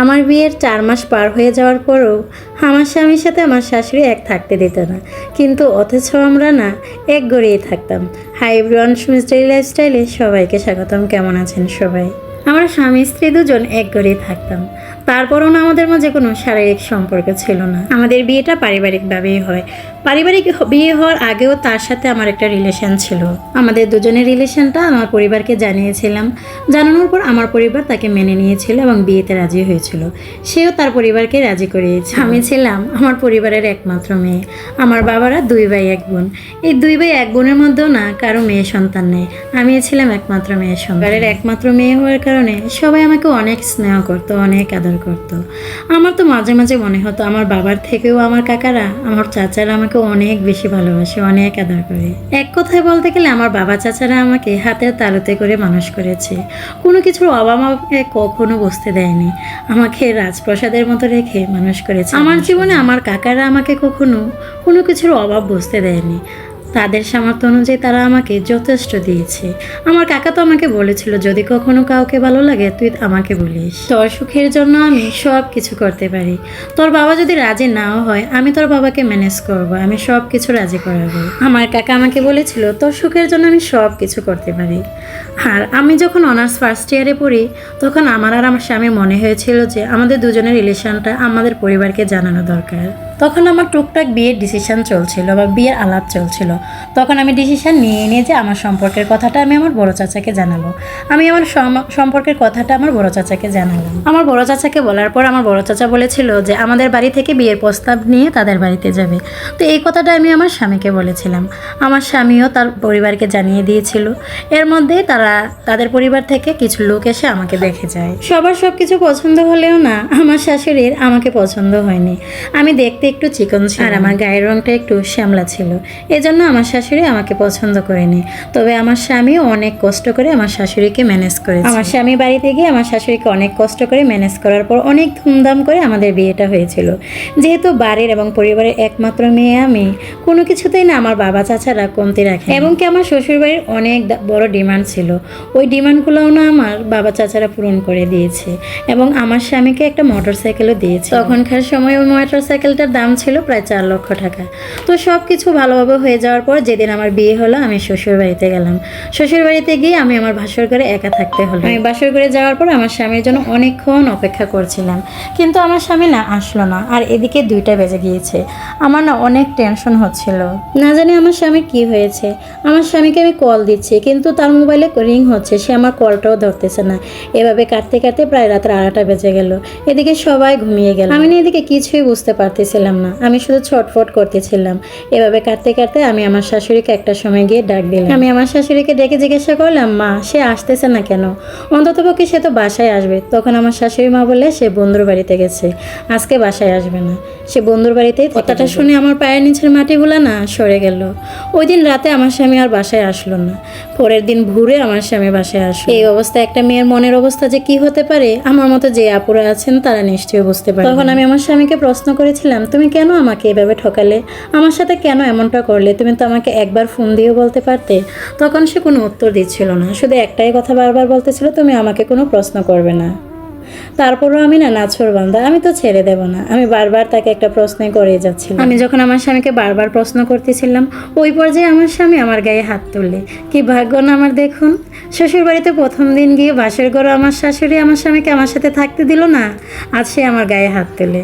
আমার বিয়ের 4 মাস পার হয়ে যাওয়ার পরও আমার স্বামীর সাথে আমার শাশুড়ি এক থাকতে দিত না, কিন্তু অথচ আমরা না এক গড়েই থাকতাম। হাই এভরিওয়ান, সুমি স্টাইল লাইফস্টাইলে সবাইকে স্বাগতম। কেমন আছেন সবাই? আমরা স্বামী স্ত্রী দুজন এক ঘরেই থাকতাম, তারপরও না আমাদের মাঝে কোনো শারীরিক সম্পর্ক ছিল না। আমাদের বিয়েটা পারিবারিকভাবেই হয়। পারিবারিক বিয়ে হওয়ার আগেও তার সাথে আমার একটা রিলেশন ছিল। আমাদের দুজনের রিলেশনটা আমার পরিবারকে জানিয়েছিলাম। জানানোর পর আমার পরিবার তাকে মেনে নিয়েছিল এবং বিয়েতে রাজি হয়েছিল। সেও তার পরিবারকে রাজি করিয়েছে। আমি ছিলাম আমার পরিবারের একমাত্র মেয়ে। আমার বাবারা 2 ভাই 1 বোন। এই 2 ভাই 1 বোনের মধ্যেও না কারো মেয়ে সন্তান নেই। আমি ছিলাম একমাত্র মেয়ে সন্তান। একমাত্র মেয়ে হওয়ার কারণে সবাই আমাকে অনেক স্নেহ করতো, অনেক আদর করতো। আমার তো মাঝে মাঝে মনে হতো আমার বাবার থেকেও আমার কাকারা, আমার চাচারা আমাকে অনেক বেশি ভালোবাসে, অনেক আদর করে। এক কথায় বলতে গেলে আমার বাবা চাচারা আমাকে হাতের তালুতে করে মানুষ করেছে। কোনো কিছুর অভাব আমাকে কখনো বুঝতে দেয়নি। আমাকে রাজপ্রাসাদের মতো রেখে মানুষ করেছে। আমার জীবনে আমার কাকারা আমাকে কখনো কোনো কিছুর অভাব বুঝতে দেয়নি। তাদের সামর্থ্য অনুযায়ী তারা আমাকে যথেষ্ট দিয়েছে। আমার কাকা তো আমাকে বলেছিল, যদি কখনো কাউকে ভালো লাগে তুই আমাকে বলিস, তোর সুখের জন্য আমি সব কিছু করতে পারি। তোর বাবা যদি রাজি নাও হয় আমি তোর বাবাকে ম্যানেজ করব, আমি সব কিছু রাজি করাবো। আমার কাকা আমাকে বলেছিল তোর সুখের জন্য আমি সব কিছু করতে পারি। আর আমি যখন অনার্স ফার্স্ট ইয়ারে পড়ি তখন আমার আর আমার স্বামীর মনে হয়েছিল যে আমাদের দুজনের রিলেশনটা আমাদের পরিবারকে জানানো দরকার। তখন আমার টুকটাক বিয়ের ডিসিশন চলছিল বা বিয়ের আলাপ চলছিল। তখন আমি ডিসিশন নিয়ে যে আমার সম্পর্কের কথাটা আমি আমার বড় চাচাকে জানাবো। আমি আমার সম্পর্কের কথাটা আমার বড় চাচাকে জানালাম। আমার বড় চাচাকে বলার পর আমার বড় চাচা বলেছিল যে আমাদের বাড়ি থেকে বিয়ের প্রস্তাব নিয়ে তাদের বাড়িতে যাবে। তো এই কথাটা আমি আমার স্বামীকে বলেছিলাম। আমার স্বামীও তার পরিবারকে জানিয়ে দিয়েছিল। এর মধ্যেই তাদের পরিবার থেকে কিছু লোক এসে আমাকে দেখে যায়। সবার সব কিছু পছন্দ হলেও না আমার শাশুড়ির আমাকে পছন্দ হয়নি। আমি দেখতে একটু চিকন ছিল আর আমার গায়ের রংটা একটু শ্যামলা ছিল, এজন্য আমার শাশুড়ি আমাকে পছন্দ করেনি। তবে আমার স্বামীও অনেক কষ্ট করে আমার শাশুড়িকে ম্যানেজ করেছে। আমার স্বামী বাড়িতে গিয়ে আমার শাশুড়িকে অনেক কষ্ট করে ম্যানেজ করার পর অনেক ধুমধাম করে আমাদের বিয়েটা হয়েছিল। যেহেতু বাড়ির এবং পরিবারের একমাত্র মেয়ে আমি, কোনো কিছুতেই না আমার বাবা চাচারা কমতি রাখে। এবং কি আমার শ্বশুরবাড়ির অনেক বড় ডিমান্ড ছিল, ওই ডিমান্ডগুলোও না আমার বাবা চাচারা পূরণ করে দিয়েছে এবং আমার স্বামীকে একটা মোটরসাইকেলও দিয়েছে। তখনকার সময় ওই মোটরসাইকেলটার দাম ছিল প্রায় 4 লক্ষ টাকা। তো সব কিছু ভালোভাবে হয়ে যাওয়ার পর যেদিন আমার বিয়ে হলো আমি শ্বশুর বাড়িতে গেলাম। শ্বশুর বাড়িতে গিয়ে আমি আমার ভাসুর ঘরে একা থাকতে হলো। আমি ভাসুর ঘরে যাওয়ার পর আমার স্বামীর জন্য অনেকক্ষণ অপেক্ষা করছিলাম, কিন্তু আমার স্বামী না আসলো না। আর এদিকে 2টা বেজে গিয়েছে। আমার না অনেক টেনশন হচ্ছিল, না জানি আমার স্বামীর কি হয়েছে। আমার স্বামীকে আমি কল দিচ্ছি কিন্তু তার মোবাইলে রিং হচ্ছে, সে আমার কলটাও ধরতেছে না। এভাবে কাটতে কাটতে প্রায় রাত 2:30 বেজে গেল। এদিকে সবাই ঘুমিয়ে গেল, আমি না এদিকে কিছুই বুঝতে পারতেছিলাম না। আমি শুধু ছটফট করতেছিলাম। এভাবে কাটতে কাটতে আমি আমার শাশুড়িকে একটা সময় গিয়ে ডাক দিলাম। আমি আমার শাশুড়িকে ডেকে জিজ্ঞাসা করলাম, মা সে আসতেছে না কেন? অন্ততপক্ষে সে তো বাসায় আসবে। তখন আমার শাশুড়ি মা বলে সে বন্ধুর বাড়িতে গেছে, আজকে বাসায় আসবে না, সে বন্ধুর বাড়িতেই। কথাটা শুনে আমার পায়ের নিচের মাটিগুলা না সরে গেল। ওই দিন রাতে আমার স্বামী আর বাসায় আসলো না। পরের দিন ভোরে আমার স্বামী বাসায় আসলো। এই অবস্থা একটা মেয়ের মনের অবস্থা যে কি হতে পারে আমার মতো যে আপুরা আছেন তারা নিশ্চয়ই বুঝতে পারে। তখন আমি আমার স্বামীকে প্রশ্ন করেছিলাম, তুমি কেন আমাকে এভাবে ঠকালে? আমার সাথে কেন এমনটা করলে? তুমি তো আমাকে একবার ফোন দিয়েও বলতে পারতে। তখন সে কোনো উত্তর দিচ্ছিল না, শুধু একটাই কথা বারবার বলতেছিল, তুমি আমাকে কোনো প্রশ্ন করবে না। তারপরও আমি না নাছোড়বান্দা, আমি তো ছেড়ে দেব না। আমি বারবার তাকে একটা প্রশ্ন করে যাচ্ছিলাম। আমি যখন আমার স্বামীকে বারবার প্রশ্ন করতেছিলাম ওই পর্যায়ে আমার স্বামী আমার গায়ে হাত তুললে। কি ভাগ্য না আমার! দেখুন, শ্বশুর বাড়িতে প্রথম দিন গিয়ে বাসের ঘরে আমার শাশুড়ি আমার স্বামীকে আমার সাথে থাকতে দিল না, আজ সে আমার গায়ে হাত তুলে।